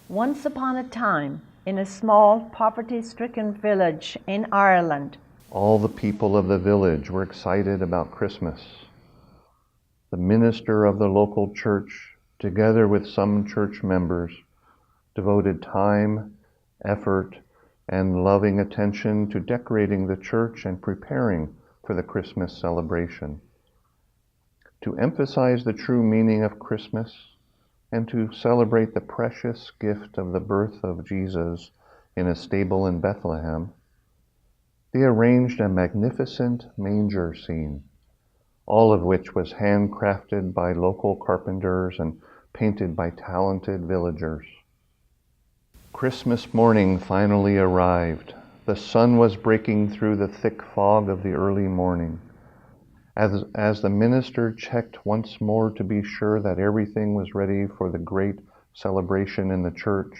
Once upon a time, in a small, poverty-stricken village in Ireland, all the people of the village were excited about Christmas. The minister of the local church, together with some church members, devoted time, effort, and loving attention to decorating the church and preparing for the Christmas celebration. To emphasize the true meaning of Christmas and to celebrate the precious gift of the birth of Jesus in a stable in Bethlehem, they arranged a magnificent manger scene, all of which was handcrafted by local carpenters and painted by talented villagers. Christmas morning finally arrived. The sun was breaking through the thick fog of the early morning. As the minister checked once more to be sure that everything was ready for the great celebration in the church,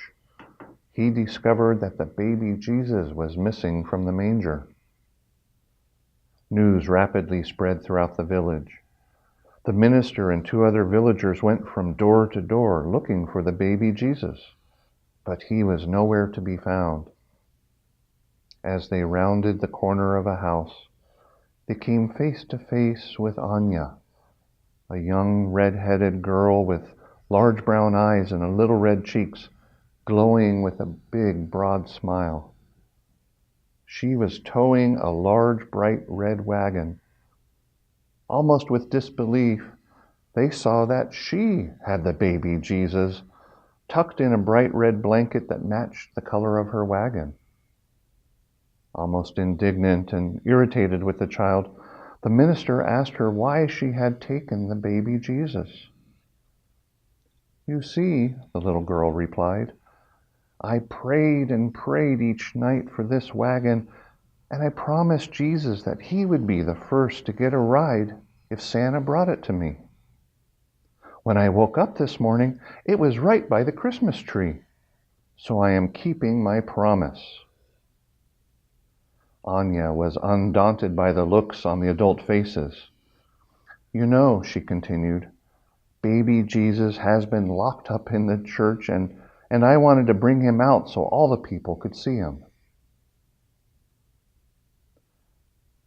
he discovered that the baby Jesus was missing from the manger. News rapidly spread throughout the village. The minister and 2 other villagers went from door to door looking for the baby Jesus, but he was nowhere to be found. As they rounded the corner of a house, they came face to face with Anya, a young red-headed girl with large brown eyes and little red cheeks, glowing with a big, broad smile. She was towing a large, bright red wagon. Almost with disbelief, they saw that she had the baby Jesus tucked in a bright red blanket that matched the color of her wagon. Almost indignant and irritated with the child, the minister asked her why she had taken the baby Jesus. "You see," the little girl replied, "I prayed and prayed each night for this wagon, and I promised Jesus that he would be the first to get a ride if Santa brought it to me. When I woke up this morning, it was right by the Christmas tree, so I am keeping my promise." Anya was undaunted by the looks on the adult faces. "You know," she continued, "baby Jesus has been locked up in the church, and I wanted to bring him out so all the people could see him."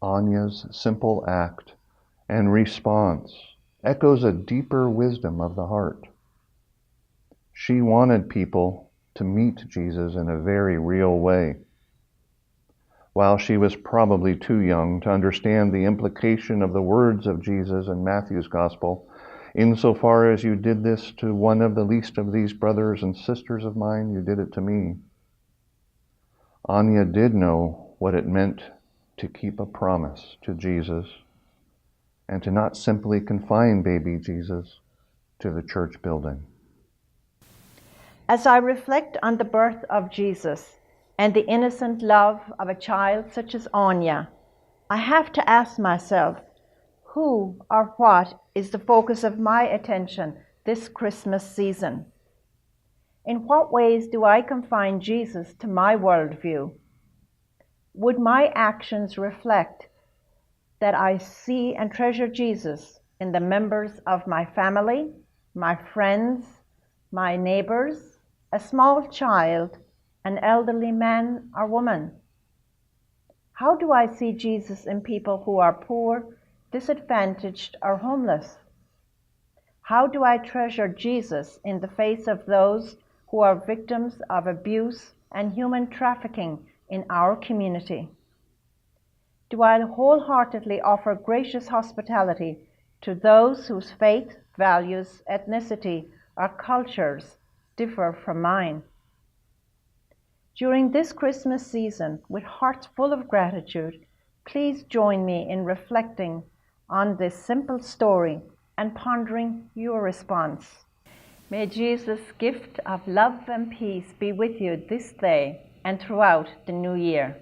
Anya's simple act and response echoes a deeper wisdom of the heart. She wanted people to meet Jesus in a very real way. While she was probably too young to understand the implication of the words of Jesus in Matthew's Gospel, "Insofar as you did this to one of the least of these brothers and sisters of mine, you did it to me," Anya did know what it meant to keep a promise to Jesus and to not simply confine baby Jesus to the church building. as I reflect on the birth of Jesus and the innocent love of a child such as Anya, I have to ask myself, who or what is the focus of my attention this Christmas season? In what ways do I confine Jesus to my worldview? Would my actions reflect that I see and treasure Jesus in the members of my family, my friends, my neighbors, a small child, an elderly man or woman? How do I see Jesus in people who are poor, disadvantaged, or homeless? How do I treasure Jesus in the face of those who are victims of abuse and human trafficking in our community? Do I wholeheartedly offer gracious hospitality to those whose faith, values, ethnicity, or cultures differ from mine? During this Christmas season, with hearts full of gratitude, please join me in reflecting on this simple story and pondering your response. May Jesus' gift of love and peace be with you this day and throughout the new year.